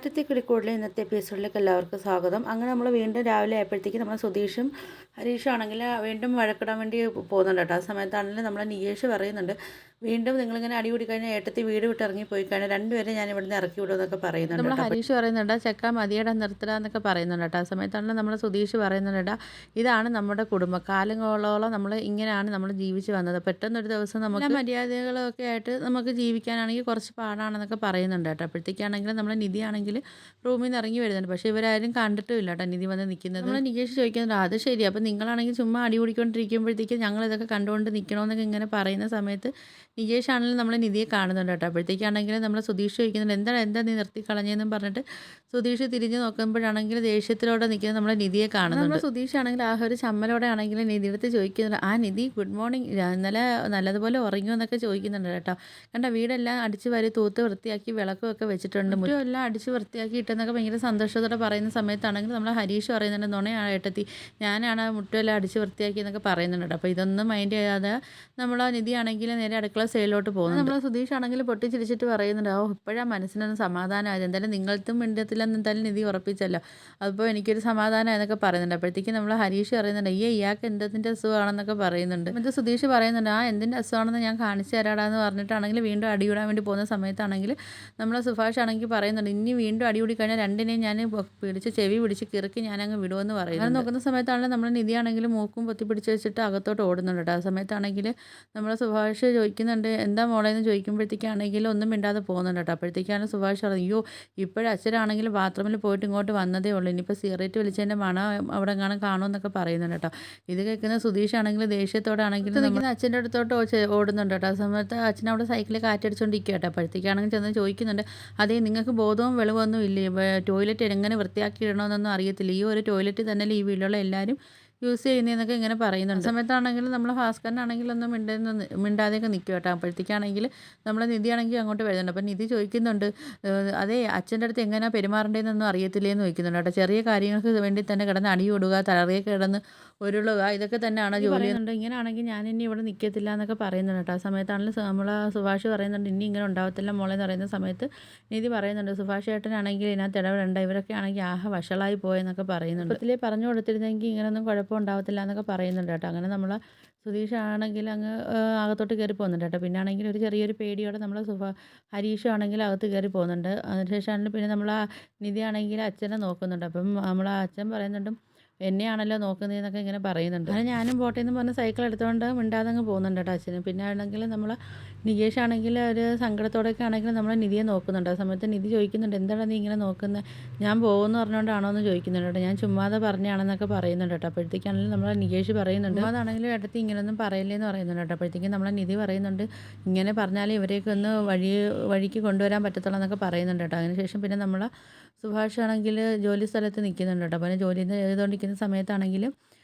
ഏട്ടത്തി കിളിക്കൂടിലെ ഇന്നത്തെ എപ്പിസോഡിലേക്ക് എല്ലാവർക്കും സ്വാഗതം. അങ്ങനെ നമ്മൾ വീണ്ടും രാവിലെ ആയപ്പോഴത്തേക്ക് നമ്മൾ സുധീഷും ഹരീഷും ആണെങ്കിൽ വീണ്ടും വഴക്കിടാൻ വേണ്ടി പോകുന്നുണ്ട് കേട്ടോ. ആ സമയത്താണെങ്കിൽ നമ്മൾ നികേഷ് പറയുന്നുണ്ട്, വീണ്ടും നിങ്ങളിങ്ങനെ അടി കൂടി കഴിഞ്ഞാൽ ഏട്ടത്തി വീട് വിട്ട് ഇറങ്ങിപ്പോയി കഴിഞ്ഞാൽ രണ്ടുപേരെ ഞാൻ ഇവിടുന്ന് ഇറക്കി വിടുമെന്നൊക്കെ പറയുന്നുണ്ട്. നമ്മൾ ഹരീഷ് പറയുന്നുണ്ട്, ചെക്ക മതിയട നിർത്തട എന്നൊക്കെ പറയുന്നുണ്ട് കേട്ടോ. ആ സമയത്താണെങ്കിൽ നമ്മൾ സുധീഷ് പറയുന്നുണ്ട്, ഇതാണ് നമ്മുടെ കുടുംബം, കാലങ്ങളോളം നമ്മൾ ഇങ്ങനെയാണ് നമ്മൾ ജീവിച്ച് വന്നത്. പെട്ടെന്നൊരു ദിവസം നമുക്ക് മര്യാദകളൊക്കെ ആയിട്ട് നമുക്ക് ജീവിക്കാനാണെങ്കിൽ കുറച്ച് പാടാണെന്നൊക്കെ പറയുന്നുണ്ട് കേട്ടോ. അപ്പോഴത്തേക്കാണെങ്കിൽ നമ്മൾ നിധി ആണെങ്കിൽ റൂമിൽ നിന്ന് ഇറങ്ങി വരുന്നുണ്ട്. പക്ഷേ ഇവരാരും കണ്ടിട്ടുമില്ല കേട്ടോ നിധി വന്ന് നിൽക്കുന്നത്. നമ്മൾ നികേഷ് ചോദിക്കുന്നുണ്ട്, അത് ശരി, അപ്പോൾ നിങ്ങളാണെങ്കിൽ ചുമ്മാ അടി കൂടിക്കൊണ്ടിരിക്കുമ്പോഴത്തേക്കും ഞങ്ങൾ ഇതൊക്കെ കണ്ടുകൊണ്ട് നിൽക്കണമെന്നൊക്കെ ഇങ്ങനെ പറയുന്ന സമയത്ത് നികേഷ് ആണെങ്കിലും നമ്മൾ നിധിയെ കാണുന്നുണ്ട് കേട്ടോ. അപ്പോഴത്തേക്കാണെങ്കിൽ നമ്മൾ സുധീഷ് ചോദിക്കുന്നുണ്ട്, എന്താ നീ നിർത്തി കളഞ്ഞതെന്നും പറഞ്ഞിട്ട് സുധീഷ് തിരിഞ്ഞ് നോക്കുമ്പോഴാണെങ്കിൽ ദേഷ്യത്തിലോടെ നിൽക്കുന്നത് നമ്മൾ നിധിയെ കാണുന്നുണ്ട്. നമ്മൾ സുധീഷ് ആണെങ്കിൽ ആ ഒരു ചമ്മലോടെ ആണെങ്കിൽ നിധി എടുത്ത് ചോദിക്കുന്നുണ്ട്, ആ നിധി ഗുഡ് മോർണിംഗ്, ഇന്നലെ നല്ലതുപോലെ ഉറങ്ങുമെന്നൊക്കെ ചോദിക്കുന്നുണ്ട് കേട്ടോ. കണ്ട വീടെല്ലാം അടിച്ച് വാരി തൂത്ത് വൃത്തിയാക്കി വിളക്കുമൊക്കെ വെച്ചിട്ടുണ്ട്, മുറ്റമെല്ലാം അടിച്ച് വൃത്തിയാക്കി ഇട്ടെന്നൊക്കെ ഭയങ്കര സന്തോഷത്തോടെ പറയുന്ന സമയത്താണെങ്കിൽ നമ്മൾ ഹരീഷ് പറയുന്നുണ്ട്, നുണയാണ് ഏട്ടത്തി, ഞാനാണ് മുറ്റമെല്ലാം അടിച്ച് വൃത്തിയാക്കി എന്നൊക്കെ പറയുന്നുണ്ട്. അപ്പോൾ ഇതൊന്നും മൈൻഡ് ചെയ്യാതെ നമ്മൾ നിധി ആണെങ്കിൽ നേരെ അടുക്കള സൈഡിലോട്ട് പോകുന്നു. നമ്മൾ സുധീഷ് ആണെങ്കിൽ പൊട്ടിച്ചിരിച്ചിട്ട് പറയുന്നുണ്ട്, ഓ ഇപ്പോഴാണ് മനസ്സിനൊന്ന് സമാധാനമായത്, എന്തായാലും നിങ്ങൾക്കും മിണ്ടത്തില്ലെന്ന് എന്തായാലും നിധി ഉറപ്പിച്ചല്ലോ, അപ്പോൾ എനിക്കൊരു സമാധാനം എന്നൊക്കെ പറയുന്നുണ്ട്. അപ്പോഴത്തേക്കും നമ്മൾ ഹരീഷ് പറയുന്നുണ്ട്, ഇയാൾക്ക് എന്തിൻ്റെ അസുഖമാണെന്നൊക്കെ പറയുന്നുണ്ട്. എന്നിട്ട് സുധീഷ് പറയുന്നുണ്ട്, ആ എന്തിൻ്റെ അസുഖമാണെന്ന് ഞാൻ കാണിച്ചു തരാടാന്ന് പറഞ്ഞിട്ടാണെങ്കിൽ വീണ്ടും അടികൂടാൻ വേണ്ടി പോകുന്ന സമയത്താണെങ്കിൽ നമ്മൾ സുഭാഷ് ആണെങ്കിൽ പറയുന്നുണ്ട്, ഇനി വീണ്ടും അടികൂടി കഴിഞ്ഞാൽ രണ്ടിനെയും ഞാൻ ചെവി പിടിച്ച് കിറുക്കി ഞാനങ്ങ് വിടുമെന്ന് പറയുന്നത്. അങ്ങനെ നോക്കുന്ന സമയത്താണെങ്കിൽ നമ്മൾ നിധിയാണെങ്കിൽ മൂക്കും പൊത്തി പിടിച്ച് വെച്ചിട്ട് അകത്തോട്ട് ഓടുന്നുണ്ട് കേട്ടോ. ആ സമയത്താണെങ്കിൽ നമ്മൾ സുഭാഷ് ചോദിക്കുന്നുണ്ട്, എന്താ മോളേന്ന് ചോദിക്കുമ്പോഴത്തേക്കാണെങ്കിൽ ഒന്നും മിണ്ടാതെ പോകുന്നുണ്ട് കേട്ടോ. അപ്പോഴത്തേക്കാണ് സുഭാഷ് പറയുന്നത്, അയ്യോ ഇപ്പോഴും അച്ഛനാണെങ്കിൽ ബാത്റൂമിൽ പോയിട്ട് ഇങ്ങോട്ട് വന്നതേ ഉള്ളൂ, ഇനിയിപ്പോൾ സിഗരറ്റ് വലിച്ചതിൻ്റെ മണം അവിടെ എങ്ങാനും കാണുമെന്നൊക്കെ പറയുന്നുണ്ട് കേട്ടോ. ഇത് കേൾക്കുന്ന സുധീഷ് ആണെങ്കിൽ ദേഷ്യത്തോടെ ആണെങ്കിൽ നിൽക്കുന്ന അച്ഛൻ്റെ അടുത്തോട്ട് ഓടുന്നുണ്ട് കേട്ടോ. ആ സമയത്ത് അച്ഛൻ അവിടെ സൈക്കിളിൽ കാറ്റടിച്ചുകൊണ്ടിരിക്കുക കേട്ടോ. അപ്പോഴത്തേക്കാണെങ്കിൽ ചെന്ന് ചോദിക്കുന്നുണ്ട്, അതേ നിങ്ങൾക്ക് ബോധവും വെളിവൊന്നും ഇല്ലേ, ടോയ്ലറ്റ് എങ്ങനെ വൃത്തിയാക്കി ഇടണമെന്നൊന്നും അറിയത്തില്ല, ഈ ഒരു ടോയ്ലറ്റ് തന്നെ ഈ വീട്ടിലുള്ള എല്ലാവരും യൂസ് ചെയ്യുന്നതെന്നൊക്കെ ഇങ്ങനെ പറയുന്നുണ്ട്. സമയത്താണെങ്കിൽ നമ്മൾ ഭാസ്കരനാണെങ്കിൽ ഒന്നും മിണ്ടാതെയൊക്കെ നിൽക്കും കേട്ടോ. അപ്പോഴത്തേക്കാണെങ്കിൽ നമ്മൾ നിധിയാണെങ്കിൽ അങ്ങോട്ട് വരുന്നുണ്ട്. അപ്പം നിധി ചോദിക്കുന്നുണ്ട്, അതേ അച്ഛൻ്റെ അടുത്ത് എങ്ങനെയാണ് പെരുമാറേണ്ടതെന്നൊന്നും അറിയത്തില്ലേന്ന് ചോദിക്കുന്നുണ്ട് കേട്ടോ. ചെറിയ കാര്യങ്ങൾക്ക് വേണ്ടി തന്നെ കിടന്ന് അടി കൊടുക, തലറിയെ കിടന്ന് ഉരുളുക, ഇതൊക്കെ തന്നെയാണ് ജോലി ചെയ്യുന്നുണ്ട്. ഇങ്ങനെയാണെങ്കിൽ ഞാൻ ഇനി ഇവിടെ നിൽക്കത്തില്ല എന്നൊക്കെ പറയുന്നുണ്ട് കേട്ടോ. ആ സമയത്താണെങ്കിൽ നമ്മൾ സുഭാഷ് പറയുന്നുണ്ട്, ഇനി ഇങ്ങനെ ഉണ്ടാവത്തില്ല മോളെ എന്ന് പറയുന്ന സമയത്ത് നിധി പറയുന്നുണ്ട്, സുഭാഷ് ചേട്ടനാണെങ്കിൽ ഇതിനകത്ത് ഇടപെടേണ്ട, ഇവരൊക്കെ ആണെങ്കിൽ വഷളായി പോയെന്നൊക്കെ പറയുന്നുണ്ട്. ഇപ്പത്തിലേ പറഞ്ഞു കൊടുത്തിരുന്നെങ്കിൽ ഇങ്ങനെയൊന്നും കുഴപ്പം ഉണ്ടാവത്തില്ല എന്നൊക്കെ പറയുന്നുണ്ട് കേട്ടോ. അങ്ങനെ നമ്മൾ സുധീഷ് ആണെങ്കിൽ അങ്ങ് അകത്തോട്ട് കയറി പോകുന്നുണ്ട് കേട്ടോ. പിന്നെ ആണെങ്കിൽ ഒരു ചെറിയൊരു പേടിയോടെ നമ്മൾ ഹരീഷ് ആണെങ്കിൽ അകത്ത് കയറി പോകുന്നുണ്ട്. അതിനുശേഷമാണെങ്കിൽ പിന്നെ നമ്മൾ നിധി ആണെങ്കിൽ അച്ഛനെ നോക്കുന്നുണ്ട്. അപ്പം നമ്മൾ അച്ഛൻ പറയുന്നുണ്ട്, എന്നെയാണല്ലോ നോക്കുന്നതെന്നൊക്കെ ഇങ്ങനെ പറയുന്നുണ്ട്. അങ്ങനെ ഞാനും പോട്ടെ എന്ന് പറഞ്ഞ് സൈക്കിൾ എടുത്തുകൊണ്ട് മിണ്ടാതെ അങ്ങ് പോകുന്നുണ്ട് കേട്ടോ അച്ഛന്. പിന്നെ ആണെങ്കിൽ നമ്മൾ നികേഷ് ആണെങ്കിൽ ഒരു സങ്കടത്തോടെയൊക്കെ ആണെങ്കിൽ നമ്മൾ നിധിയെ നോക്കുന്നുണ്ട്. ആ സമയത്ത് നിധി ചോദിക്കുന്നുണ്ട്, എന്താണ് നീ ഇങ്ങനെ നോക്കുന്നത്, ഞാൻ പോകുമെന്ന് പറഞ്ഞുകൊണ്ടാണോ എന്ന് ചോദിക്കുന്നുണ്ട് കേട്ടോ. ഞാൻ ചുമ്മാതെ പറഞ്ഞാണെന്നൊക്കെ പറയുന്നുണ്ട് കേട്ടോ. അപ്പോഴത്തേക്കാണെങ്കിലും നമ്മൾ നികേഷ് പറയുന്നുണ്ട്, അതാണെങ്കിലും ഇടത്ത് ഇങ്ങനെയൊന്നും പറയില്ലേന്ന് പറയുന്നുണ്ട് കേട്ടോ. അപ്പോഴത്തേക്കും നമ്മളെ നിധി പറയുന്നുണ്ട്, ഇങ്ങനെ പറഞ്ഞാൽ ഇവരെയൊക്കെ ഒന്ന് വഴിക്ക് കൊണ്ടുവരാൻ പറ്റത്തുള്ളൂ എന്നൊക്കെ പറയുന്നുണ്ട് കേട്ടോ. അതിനുശേഷം പിന്നെ നമ്മൾ സുഭാഷ് ആണെങ്കിൽ ജോലി സ്ഥലത്ത് നിൽക്കുന്നുണ്ട് കേട്ടോ. അപ്പോൾ ജോലി ചെയ്തുകൊണ്ടിരിക്കുന്ന സമയത്താണെങ്കിൽ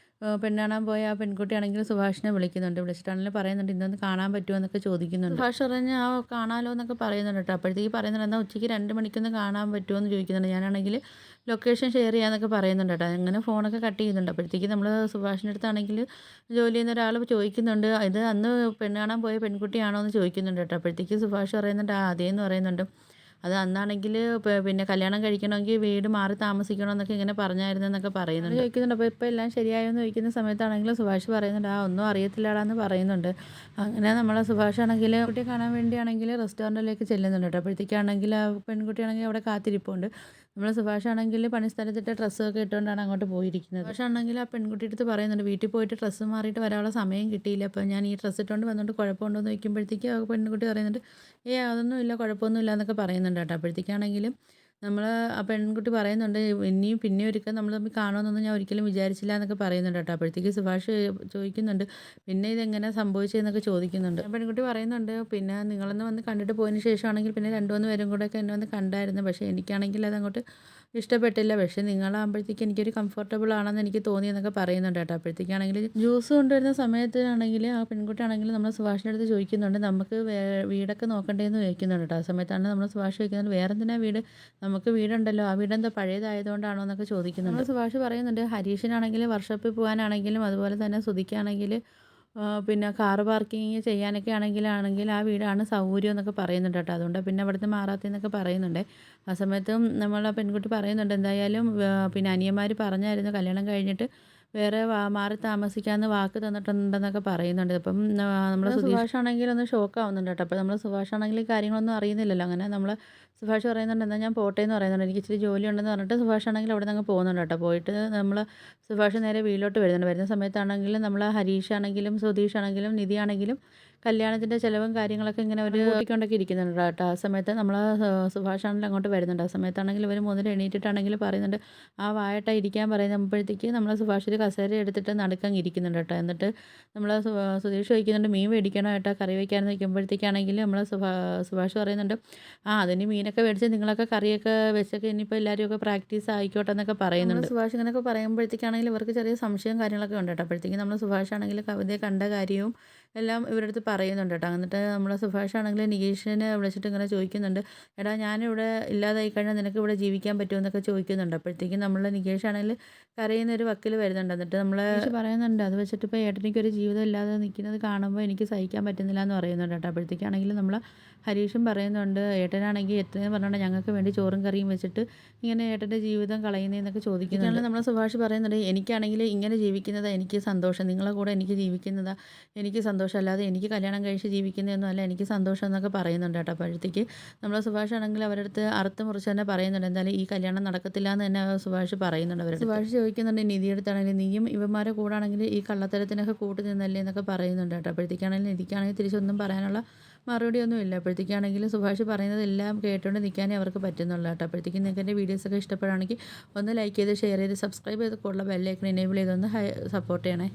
പെണ്ണ് കാണാൻ പോയ ആ പെൺകുട്ടിയാണെങ്കിൽ സുഭാഷിനെ വിളിച്ചിട്ടാണെങ്കിലും പറയുന്നുണ്ട്, ഇന്നൊന്ന് കാണാൻ പറ്റുമോ എന്നൊക്കെ ചോദിക്കുന്നുണ്ട്. സുഭാഷ് പറഞ്ഞ് ആ കാണാമല്ലോ എന്നൊക്കെ പറയുന്നുണ്ട് കേട്ടോ. അപ്പോഴത്തേക്ക് പറയുന്നുണ്ട്, എന്നാൽ ഉച്ചയ്ക്ക് 2 മണിക്കൊന്ന് കാണാൻ പറ്റുമോ എന്ന് ചോദിക്കുന്നുണ്ട്. ഞാനാണെങ്കിൽ ലൊക്കേഷൻ ഷെയർ ചെയ്യാമെന്നൊക്കെ പറയുന്നുണ്ട് കേട്ടോ. അങ്ങനെ ഫോണൊക്കെ കട്ട് ചെയ്യുന്നുണ്ട്. അപ്പോഴത്തേക്ക് നമ്മൾ സുഭാഷിൻ്റെ അടുത്താണെങ്കിൽ ജോലി ചെയ്യുന്ന ഒരാൾ ചോദിക്കുന്നുണ്ട്, ഇത് അന്ന് പെണ്ണ് കാണാൻ പോയ പെൺകുട്ടിയാണോ എന്ന് ചോദിക്കുന്നുണ്ട് കേട്ടോ. അപ്പോഴത്തേക്ക് സുഭാഷ് പറയുന്നുണ്ട്, ആ അതേന്ന് പറയുന്നുണ്ട്, അത് അന്നാണെങ്കിൽ പിന്നെ കല്യാണം കഴിക്കണമെങ്കിൽ വീട് മാറി താമസിക്കണമെന്നൊക്കെ ഇങ്ങനെ പറഞ്ഞായിരുന്നെന്നൊക്കെ പറയുന്നുണ്ട്. ചോദിക്കുന്നുണ്ട്, അപ്പോൾ ഇപ്പോൾ എല്ലാം ശരിയായോ എന്ന് ചോദിക്കുന്ന സമയത്താണെങ്കിൽ സുഭാഷ് പറയുന്നുണ്ട്, ആ ഒന്നും അറിയത്തില്ലാടാന്ന് പറയുന്നുണ്ട്. അങ്ങനെ നമ്മളെ സുഭാഷ് ആണെങ്കിൽ കുട്ടിയെ കാണാൻ വേണ്ടിയാണെങ്കിൽ റെസ്റ്റോറൻറ്റിലേക്ക് ചെല്ലുന്നുണ്ട് കേട്ടോ. അപ്പോഴത്തേക്കാണെങ്കിൽ ആ പെൺകുട്ടിയാണെങ്കിൽ അവിടെ കാത്തിരിപ്പുണ്ട്. നമ്മൾ സുഭാഷ് ആണെങ്കിൽ പണിസ്ഥലത്തിട്ട് ഡ്രസ്സൊക്കെ ഇട്ടുകൊണ്ടാണ് അങ്ങോട്ട് പോയിരിക്കുന്നത്. സുഭാഷ് ആണെങ്കിൽ ആ പെൺകുട്ടി അടുത്ത് പറയുന്നുണ്ട്, വീട്ടിൽ പോയിട്ട് ഡ്രസ്സ് മാറിയിട്ട് വരാനുള്ള സമയം കിട്ടിയില്ല, അപ്പോൾ ഞാൻ ഈ ഡ്രസ്സ് ഇട്ടുകൊണ്ട് വന്നുകൊണ്ട് കുഴപ്പമുണ്ടോ എന്ന് ചോദിക്കുമ്പോഴത്തേക്ക് ആ പെൺകുട്ടി പറയുന്നുണ്ട്, അതൊന്നുമില്ല കുഴപ്പമൊന്നുമില്ല എന്നൊക്കെ പറയുന്നുണ്ട് കേട്ടോ. അപ്പോഴത്തേക്കാണെങ്കിലും നമ്മൾ ആ പെൺകുട്ടി പറയുന്നുണ്ട്, പിന്നെ ഒരിക്കൽ നമ്മൾ തമ്മിൽ കാണുമെന്നൊന്നും ഞാൻ ഒരിക്കലും വിചാരിച്ചില്ല എന്നൊക്കെ പറയുന്നുണ്ട് കേട്ടോ. അപ്പോഴത്തേക്ക് സുഭാഷ് ചോദിക്കുന്നുണ്ട്, പിന്നെ ഇതെങ്ങനെ സംഭവിച്ചതെന്നൊക്കെ ചോദിക്കുന്നുണ്ട്. ആ പെൺകുട്ടി പറയുന്നുണ്ട്, പിന്നെ നിങ്ങളൊന്ന് വന്ന് കണ്ടിട്ട് പോയതിന് ശേഷമാണെങ്കിൽ പിന്നെ 2-3 പേരും കൂടെയൊക്കെ എന്നെ വന്ന് കണ്ടായിരുന്നു, പക്ഷേ എനിക്കാണെങ്കിൽ അതങ്ങോട്ട് ഇഷ്ടപ്പെട്ടില്ല, പക്ഷേ നിങ്ങളാകുമ്പോഴത്തേക്ക് എനിക്കൊരു കംഫർട്ടബിൾ ആണെന്ന് എനിക്ക് തോന്നിയെന്നൊക്കെ പറയുന്നുണ്ട് കേട്ടോ. അപ്പോഴത്തേക്കാണെങ്കിൽ ജ്യൂസ് കൊണ്ടുവരുന്ന സമയത്താണെങ്കിൽ ആ പെൺകുട്ടിയാണെങ്കിൽ നമ്മൾ സുഭാഷിൻ്റെ അടുത്ത് ചോദിക്കുന്നുണ്ട്, നമുക്ക് വീടൊക്കെ നോക്കണ്ടേന്ന് ചോദിക്കുന്നുണ്ട് കേട്ടോ. ആ സമയത്താണ് നമ്മൾ സുഭാഷ് ചോദിക്കുന്നത്, വേറെ എന്തിനാ വീട്, നമുക്ക് വീടുണ്ടല്ലോ, ആ വീടെന്താ പഴയതായതുകൊണ്ടാണോ എന്നൊക്കെ ചോദിക്കുന്നുണ്ട്. നമ്മൾ സുഭാഷ് പറയുന്നുണ്ട്, ഹരീഷിനാണെങ്കിൽ വർക്ക്ഷോപ്പിൽ പോകാനാണെങ്കിലും അതുപോലെ തന്നെ സുധിക്കാണെങ്കിൽ പിന്നെ കാറ് പാർക്കിങ് ചെയ്യാനൊക്കെ ആണെങ്കിൽ ആ വീടാണ് സൗകര്യം എന്നൊക്കെ പറയുന്നുണ്ട് കേട്ടോ. അതുകൊണ്ടാണ് പിന്നെ അവിടുന്ന് മാറാത്തതെന്നൊക്കെ പറയുന്നുണ്ട്. ആ സമയത്തും നമ്മൾ ആ പെൺകുട്ടി പറയുന്നുണ്ട് എന്തായാലും പിന്നെ അനിയന്മാർ പറഞ്ഞായിരുന്നു കല്യാണം കഴിഞ്ഞിട്ട് വേറെ മാറി താമസിക്കാമെന്ന് വാക്ക് തന്നിട്ടുണ്ടെന്നൊക്കെ പറയുന്നുണ്ട്. ഇപ്പം നമ്മൾ സുഭാഷാണെങ്കിൽ ഒന്ന് ഷോക്കാവുന്നുണ്ട് കേട്ടോ. അപ്പോൾ നമ്മൾ സുഭാഷാണെങ്കിൽ ഈ കാര്യങ്ങളൊന്നും അറിയുന്നില്ലല്ലോ. അങ്ങനെ നമ്മൾ സുഭാഷ് പറയുന്നുണ്ട് എന്നാൽ ഞാൻ പോട്ടെ എന്ന് പറയുന്നുണ്ട്. എനിക്ക് ഇച്ചിരി ജോലി ഉണ്ടെന്ന് പറഞ്ഞിട്ട് സുഭാഷാണെങ്കിൽ അവിടെ നിന്ന് അങ്ങ് പോകുന്നുണ്ട് കേട്ടോ. പോയിട്ട് നമ്മൾ സുഭാഷ് നേരെ വീട്ടിലോട്ട് വരുന്നുണ്ട്. വരുന്ന സമയത്താണെങ്കിലും നമ്മൾ ഹരീഷാണെങ്കിലും സുധീഷാണെങ്കിലും നിധിയാണെങ്കിലും കല്യാണത്തിൻ്റെ ചിലവും കാര്യങ്ങളൊക്കെ ഇങ്ങനെ ഒരു കൂട്ടിക്കൊണ്ടൊക്കെ ഇരിക്കുന്നുണ്ട് കേട്ടോ. ആ സമയത്ത് നമ്മൾ സുഭാഷാണെങ്കിൽ അങ്ങോട്ട് വരുന്നുണ്ട്. ആ സമയത്താണെങ്കിൽ ഇവർ മൂന്നിൽ എണീറ്റിട്ടാണെങ്കിൽ പറയുന്നുണ്ട് ആ വായട്ട ഇരിക്കാൻ പറയുമ്പോഴത്തേക്ക് നമ്മൾ സുഭാഷ് ഒരു കസേര എടുത്തിട്ട് നടുക്കങ്ങ് ഇരിക്കുന്നുണ്ട് കേട്ടോ. എന്നിട്ട് നമ്മൾ സുധീഷ് ചോദിക്കുന്നുണ്ട് മീൻ മേടിക്കണോ ഏട്ടാ കറി വയ്ക്കാമെന്ന് വയ്ക്കുമ്പോഴത്തേക്കാണെങ്കിൽ നമ്മൾ സുഭാഷ് പറയുന്നുണ്ട് അതിന് മീനൊക്കെ മേടിച്ച് നിങ്ങളൊക്കെ കറിയൊക്കെ വെച്ചൊക്കെ ഇനിയിപ്പോൾ എല്ലാവരും ഒക്കെ പ്രാക്ടീസ് ആയിക്കോട്ടെ എന്നൊക്കെ പറയുന്നുണ്ട്. സുഭാഷ് ഇങ്ങനെയൊക്കെ പറയുമ്പോഴത്തേക്കാണെങ്കിൽ ഇവർക്ക് ചെറിയ സംശയം കാര്യങ്ങളൊക്കെ ഉണ്ട് കേട്ടോ. അപ്പോഴത്തേക്കും നമ്മൾ സുഭാഷ് ആണെങ്കിൽ കവിതയെ കണ്ട കാര്യവും എല്ലാം ഇവരുടെ അടുത്ത് പറയുന്നുണ്ട് കേട്ടോ. എന്നിട്ട് നമ്മളെ സുഭാഷ് ആണെങ്കിൽ നികേഷിനെ വിളിച്ചിട്ട് ഇങ്ങനെ ചോദിക്കുന്നുണ്ട് എടാ ഞാനിവിടെ ഇല്ലാതായി കഴിഞ്ഞാൽ നിനക്ക് ഇവിടെ ജീവിക്കാൻ പറ്റുമോ എന്നൊക്കെ ചോദിക്കുന്നുണ്ട്. അപ്പോഴത്തേക്കും നമ്മൾ നികേഷ് ആണെങ്കിൽ കരയുന്നൊരു വക്കിൽ വരുന്നുണ്ട്. എന്നിട്ട് നമ്മൾ പറയുന്നുണ്ട് അത് വെച്ചിട്ട് ഇപ്പോൾ ഏട്ടനിക്കൊരു ജീവിതം ഇല്ലാതെ നിൽക്കുന്നത് കാണുമ്പോൾ എനിക്ക് സഹിക്കാൻ പറ്റുന്നില്ല എന്ന് പറയുന്നുണ്ട് കേട്ടോ. അപ്പോഴത്തേക്കാണെങ്കിൽ നമ്മൾ ഹരീഷും പറയുന്നുണ്ട് ഏട്ടനാണെങ്കിൽ എത്രയും പറഞ്ഞുകൊണ്ട് ഞങ്ങൾക്ക് വേണ്ടി ചോറും കറിയും വെച്ചിട്ട് ഇങ്ങനെ ഏട്ടൻ്റെ ജീവിതം കളയുന്നതെന്നൊക്കെ ചോദിക്കുന്നുണ്ട്. നമ്മൾ സുഭാഷ് പറയുന്നുണ്ട് എനിക്കാണെങ്കിൽ ഇങ്ങനെ ജീവിക്കുന്നത് എനിക്ക് സന്തോഷം, നിങ്ങളെ കൂടെ എനിക്ക് ജീവിക്കുന്നതാണ് എനിക്ക് സന്തോഷം, അല്ലാതെ എനിക്ക് കല്യാണം കഴിച്ച് ജീവിക്കുന്നതൊന്നും അല്ല എനിക്ക് സന്തോഷം എന്നൊക്കെ പറയുന്നുണ്ട് കേട്ടോ. അപ്പോഴത്തേക്ക് നമ്മൾ സുഭാഷ് ആണെങ്കിൽ അവരുടെ അടുത്ത് അറുത്ത് മുറിച്ച് തന്നെ പറയുന്നുണ്ട് എന്തായാലും ഈ കല്യാണം നടക്കത്തില്ല എന്ന് തന്നെ സുഭാഷ് പറയുന്നുണ്ട്. അവർ സുഭാഷ് ചോദിക്കുന്നുണ്ട് നിധിയെടുത്താണെങ്കിൽ നീയും ഇവന്മാരെ കൂടാണെങ്കിൽ ഈ കള്ളത്തരത്തിനൊക്കെ കൂട്ടി നിന്നല്ലേ എന്നൊക്കെ പറയുന്നുണ്ട് കേട്ടോ. അപ്പോഴത്തേക്കാണെങ്കിൽ നിധിക്കാണെങ്കിൽ തിരിച്ചൊന്നും പറയാനുള്ള മറുപടിയൊന്നും ഇല്ല. അപ്പോഴത്തേക്കാണെങ്കിലും സുഭാഷ് പറയുന്നതെല്ലാം കേട്ടുകൊണ്ട് നിൽക്കാനേ അവർക്ക് പറ്റുന്നുള്ളൂ കേട്ടോ. അപ്പോഴത്തേക്കും നിങ്ങൾക്ക് എൻ്റെ വീഡിയോസൊക്കെ ഇഷ്ടപ്പെടുകയാണെങ്കിൽ ഒന്ന് ലൈക്ക് ചെയ്ത് ഷെയർ ചെയ്ത് സബ്സ്ക്രൈബ് ചെയ്ത് കൂടുതൽ ബെല്ലൈക്കൺ എനേബിൾ ചെയ്തൊന്ന് സപ്പോർട്ട് ചെയ്യണേ.